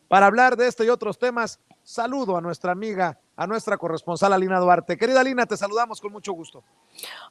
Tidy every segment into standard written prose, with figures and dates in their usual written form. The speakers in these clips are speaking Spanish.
Para hablar de este y otros temas, saludo a nuestra amiga, a nuestra corresponsal Alina Duarte. Querida Alina, te saludamos con mucho gusto.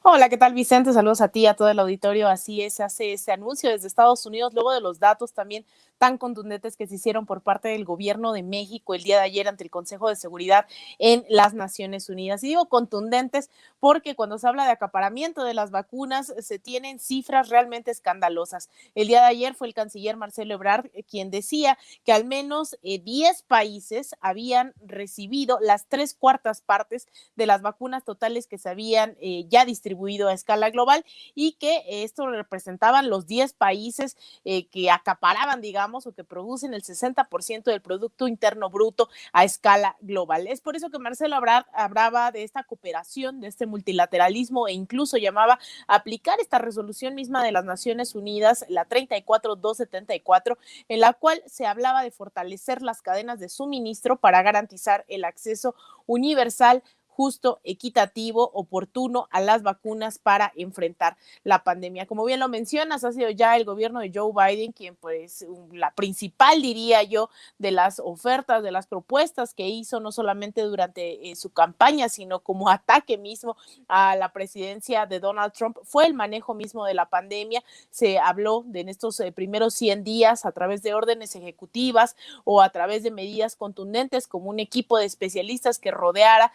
Hola, ¿qué tal, Vicente? Saludos a ti y a todo el auditorio. Así es, se hace ese anuncio desde Estados Unidos, luego de los datos también tan contundentes que se hicieron por parte del gobierno de México el día de ayer ante el Consejo de Seguridad en las Naciones Unidas. Y digo contundentes porque cuando se habla de acaparamiento de las vacunas se tienen cifras realmente escandalosas. El día de ayer fue el canciller Marcelo Ebrard quien decía que al menos 10 países habían recibido las 3/4 partes de las vacunas totales que se habían ya distribuido a escala global y que esto representaban los 10 países que acaparaban, digamos, o que producen el 60% del Producto Interno Bruto a escala global. Es por eso que Marcelo Ebrard hablaba de esta cooperación, de este multilateralismo e incluso llamaba a aplicar esta resolución misma de las Naciones Unidas, la 34274, en la cual se hablaba de fortalecer las cadenas de suministro para garantizar el acceso universal, justo, equitativo, oportuno a las vacunas para enfrentar la pandemia. Como bien lo mencionas, ha sido ya el gobierno de Joe Biden quien, pues, la principal, diría yo, de las ofertas, de las propuestas que hizo, no solamente durante su campaña, sino como ataque mismo a la presidencia de Donald Trump, fue el manejo mismo de la pandemia. Se habló de en estos primeros 100 días a través de órdenes ejecutivas o a través de medidas contundentes como un equipo de especialistas que rodeara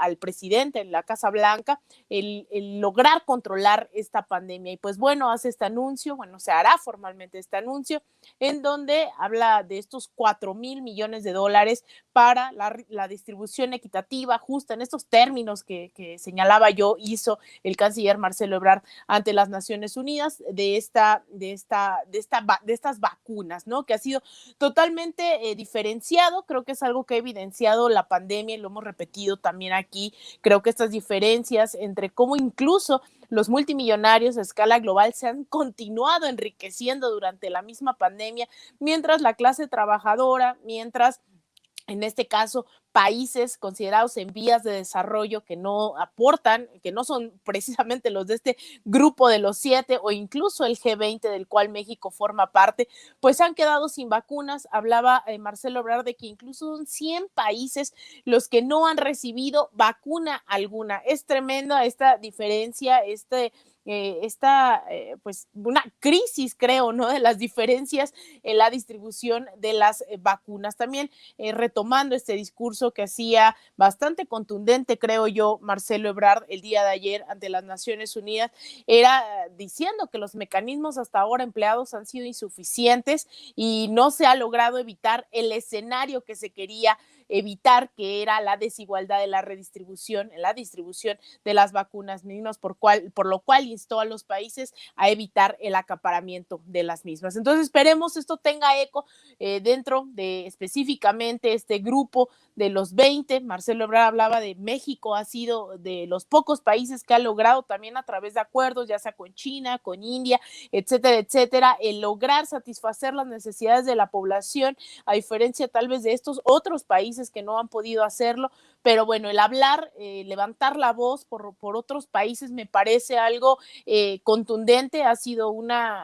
al presidente en la Casa Blanca, el lograr controlar esta pandemia. Y pues bueno, hace este anuncio, bueno, se hará formalmente este anuncio, en donde habla de estos 4,000 millones de dólares para la distribución equitativa, justa en estos términos que señalaba yo, hizo el canciller Marcelo Ebrard ante las Naciones Unidas de estas vacunas, ¿no? Que ha sido totalmente diferenciado. Creo que es algo que ha evidenciado la pandemia y lo hemos repetido también aquí. Creo que estas diferencias entre cómo incluso los multimillonarios a escala global se han continuado enriqueciendo durante la misma pandemia, mientras la clase trabajadora, mientras en este caso países considerados en vías de desarrollo que no aportan, que no son precisamente los de este grupo de los 7 o incluso el G20 del cual México forma parte, pues han quedado sin vacunas. Hablaba Marcelo Ebrard de que incluso son 100 países los que no han recibido vacuna alguna. Es tremenda esta diferencia, pues una crisis, creo, ¿no? De las diferencias en la distribución de las vacunas. También retomando este discurso que hacía bastante contundente, creo yo, Marcelo Ebrard el día de ayer ante las Naciones Unidas, era diciendo que los mecanismos hasta ahora empleados han sido insuficientes y no se ha logrado evitar el escenario que se quería evitar, que era la desigualdad de la redistribución, la distribución de las vacunas mismas, por lo cual instó a los países a evitar el acaparamiento de las mismas. Entonces esperemos esto tenga eco dentro de específicamente este grupo de los 20. Marcelo Ebrard hablaba de México, ha sido de los pocos países que ha logrado también a través de acuerdos, ya sea con China, con India, etcétera, etcétera, el lograr satisfacer las necesidades de la población, a diferencia tal vez de estos otros países que no han podido hacerlo. Pero bueno, el hablar, levantar la voz por otros países me parece algo contundente, ha sido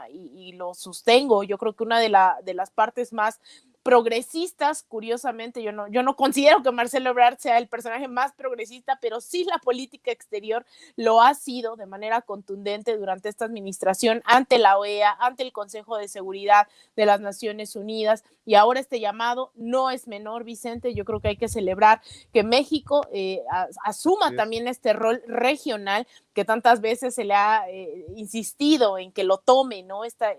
y lo sostengo, yo creo que una de las partes más progresistas. Curiosamente, yo no considero que Marcelo Ebrard sea el personaje más progresista, pero sí la política exterior lo ha sido de manera contundente durante esta administración ante la OEA, ante el Consejo de Seguridad de las Naciones Unidas, y ahora este llamado no es menor, Vicente. Yo creo que hay que celebrar que México asuma también este rol regional que tantas veces se le ha insistido en que lo tome, ¿no? Esta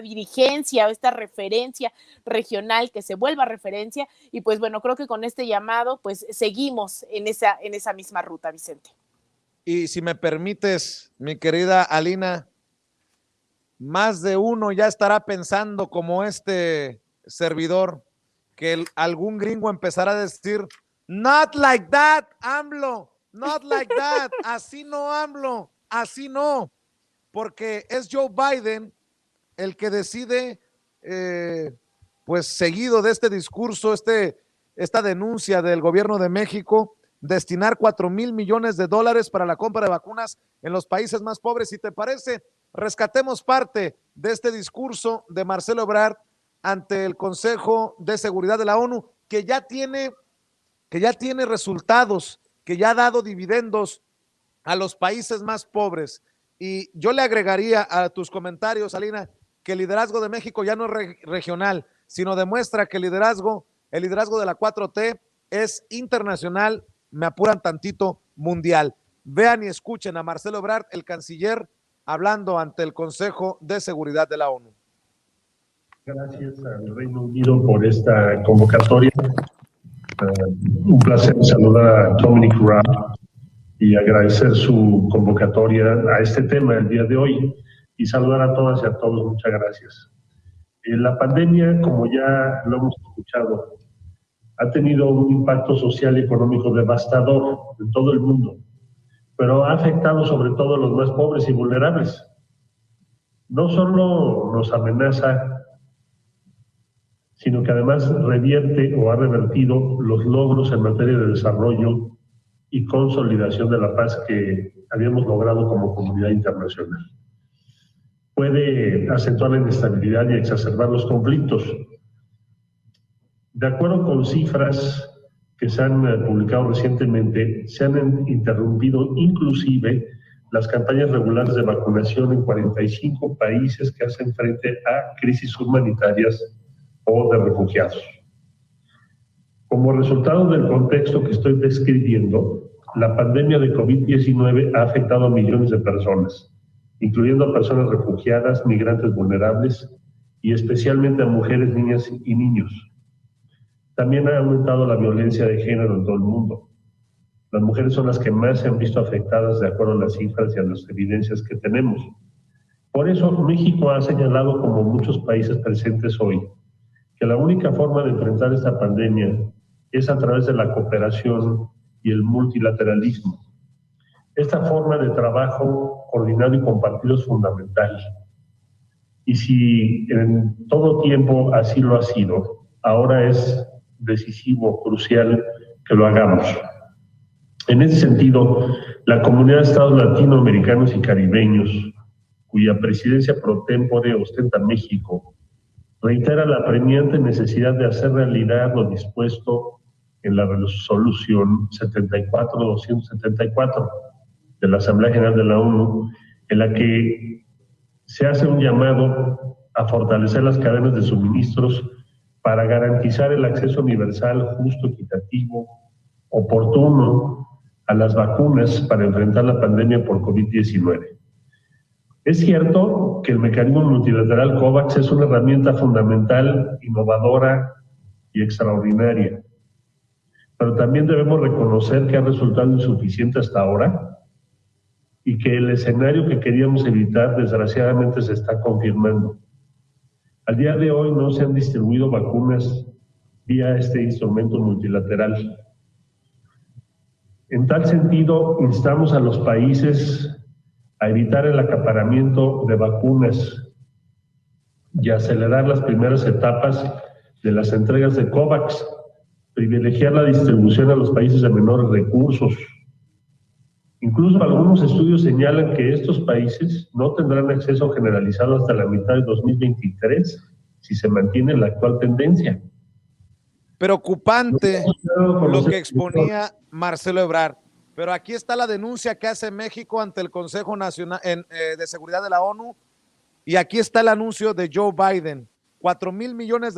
dirigencia o esta referencia regional, que se vuelva referencia. Y pues bueno, creo que con este llamado pues seguimos en esa misma ruta, Vicente. Y si me permites, mi querida Alina, más de uno ya estará pensando como este servidor, que algún gringo empezará a decir, not like that, AMLO, not like that, así no, AMLO, así no, porque es Joe Biden el que decide, pues seguido de este discurso, esta denuncia del gobierno de México, destinar 4,000 millones de dólares para la compra de vacunas en los países más pobres. Si te parece, rescatemos parte de este discurso de Marcelo Ebrard ante el Consejo de Seguridad de la ONU, que ya tiene resultados, que ya ha dado dividendos a los países más pobres. Y yo le agregaría a tus comentarios, Alina, que el liderazgo de México ya no es regional, sino demuestra que el liderazgo de la 4T es internacional, me apuran tantito, mundial. Vean y escuchen a Marcelo Ebrard, el canciller, hablando ante el Consejo de Seguridad de la ONU. Gracias al Reino Unido por esta convocatoria. Un placer saludar a Dominic Raab y agradecer su convocatoria a este tema el día de hoy y saludar a todas y a todos. Muchas gracias. La pandemia, como ya lo hemos escuchado, ha tenido un impacto social y económico devastador en todo el mundo, pero ha afectado sobre todo a los más pobres y vulnerables. No solo nos amenaza, sino que además revierte o ha revertido los logros en materia de desarrollo y consolidación de la paz que habíamos logrado como comunidad internacional. Puede acentuar la inestabilidad y exacerbar los conflictos. De acuerdo con cifras que se han publicado recientemente, se han interrumpido inclusive las campañas regulares de vacunación en 45 países que hacen frente a crisis humanitarias o de refugiados. Como resultado del contexto que estoy describiendo, la pandemia de COVID-19 ha afectado a millones de personas, incluyendo a personas refugiadas, migrantes vulnerables y especialmente a mujeres, niñas y niños. También ha aumentado la violencia de género en todo el mundo. Las mujeres son las que más se han visto afectadas de acuerdo a las cifras y a las evidencias que tenemos. Por eso México ha señalado, como muchos países presentes hoy, que la única forma de enfrentar esta pandemia es a través de la cooperación y el multilateralismo. Esta forma de trabajo coordinado y compartido es fundamental. Y si en todo tiempo así lo ha sido, ahora es decisivo, crucial que lo hagamos. En ese sentido, la comunidad de estados latinoamericanos y caribeños, cuya presidencia pro tempore ostenta México, reitera la apremiante necesidad de hacer realidad lo dispuesto en la resolución 74-274 de la Asamblea General de la ONU, en la que se hace un llamado a fortalecer las cadenas de suministros para garantizar el acceso universal, justo, equitativo, oportuno a las vacunas para enfrentar la pandemia por COVID-19. Es cierto que el mecanismo multilateral COVAX es una herramienta fundamental, innovadora y extraordinaria, pero también debemos reconocer que ha resultado insuficiente hasta ahora y que el escenario que queríamos evitar desgraciadamente se está confirmando. Al día de hoy no se han distribuido vacunas vía este instrumento multilateral. En tal sentido, instamos a los países a evitar el acaparamiento de vacunas y acelerar las primeras etapas de las entregas de COVAX, privilegiar la distribución a los países de menores recursos. Incluso algunos estudios señalan que estos países no tendrán acceso generalizado hasta la mitad de 2023 si se mantiene la actual tendencia. Preocupante lo que exponía Marcelo Ebrard. Pero aquí está la denuncia que hace México ante el Consejo Nacional de Seguridad de la ONU, y aquí está el anuncio de Joe Biden: $4,000 millones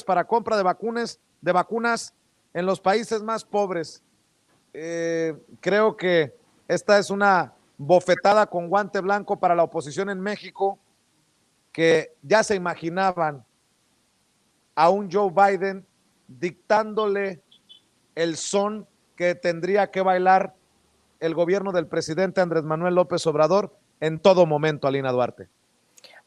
para compra de vacunas en los países más pobres. Creo que esta es una bofetada con guante blanco para la oposición en México, que ya se imaginaban a un Joe Biden dictándole el son que tendría que bailar el gobierno del presidente Andrés Manuel López Obrador en todo momento, Alina Duarte.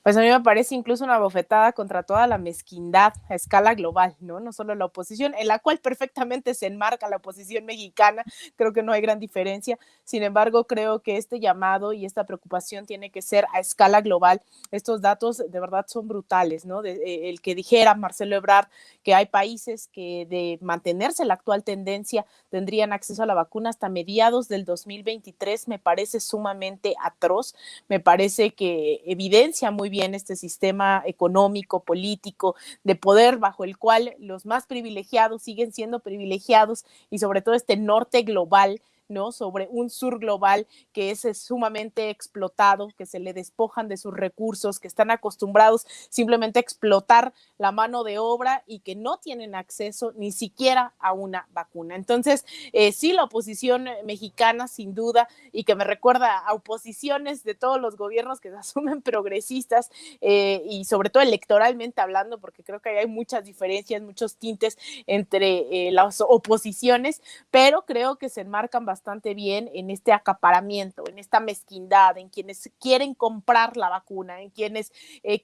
Pues a mí me parece incluso una bofetada contra toda la mezquindad a escala global, ¿no? No solo la oposición, en la cual perfectamente se enmarca la oposición mexicana, creo que no hay gran diferencia. Sin embargo, creo que este llamado y esta preocupación tiene que ser a escala global. Estos datos de verdad son brutales, ¿no? El que dijera Marcelo Ebrard que hay países que, de mantenerse la actual tendencia, tendrían acceso a la vacuna hasta mediados del 2023, me parece sumamente atroz, me parece que evidencia muy bien bien este sistema económico, político, de poder bajo el cual los más privilegiados siguen siendo privilegiados y sobre todo este norte global, ¿no? Sobre un sur global que es sumamente explotado, que se le despojan de sus recursos, que están acostumbrados simplemente a explotar la mano de obra y que no tienen acceso ni siquiera a una vacuna. Entonces, sí, la oposición mexicana, sin duda, y que me recuerda a oposiciones de todos los gobiernos que se asumen progresistas y sobre todo electoralmente hablando, porque creo que hay muchas diferencias, muchos tintes entre las oposiciones, pero creo que se enmarcan bastante bien en este acaparamiento, en esta mezquindad, en quienes quieren comprar la vacuna, en quienes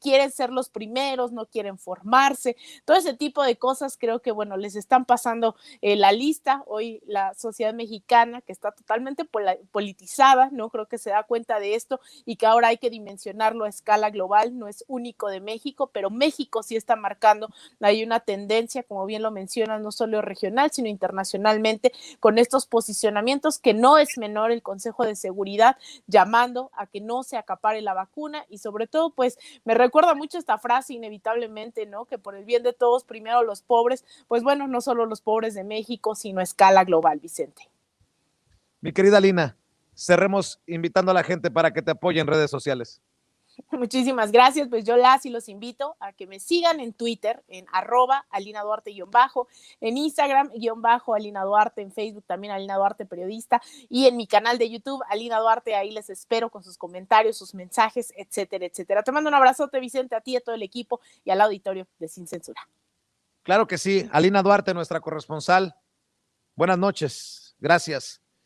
quieren ser los primeros, no quieren formarse, todo ese tipo de cosas creo que, bueno, les están pasando la lista. Hoy la sociedad mexicana, que está totalmente politizada, ¿no? Creo que se da cuenta de esto y que ahora hay que dimensionarlo a escala global, no es único de México, pero México sí está marcando, hay una tendencia, como bien lo mencionas, no solo regional, sino internacionalmente, con estos posicionamientos que no es menor el Consejo de Seguridad llamando a que no se acapare la vacuna y sobre todo pues me recuerda mucho esta frase inevitablemente, ¿no? Que por el bien de todos, primero los pobres, pues bueno, no solo los pobres de México, sino a escala global, Vicente. Mi querida Lina, cerremos invitando a la gente para que te apoye en redes sociales. Muchísimas gracias, pues yo las y los invito a que me sigan en Twitter, en @AlinaDuarte_, en Instagram _Alina Duarte, en Facebook también Alina Duarte Periodista y en mi canal de YouTube Alina Duarte, ahí les espero con sus comentarios, sus mensajes, etcétera, etcétera. Te mando un abrazote, Vicente, a ti, a todo el equipo y al auditorio de Sin Censura. Claro que sí, Alina Duarte, nuestra corresponsal. Buenas noches, gracias.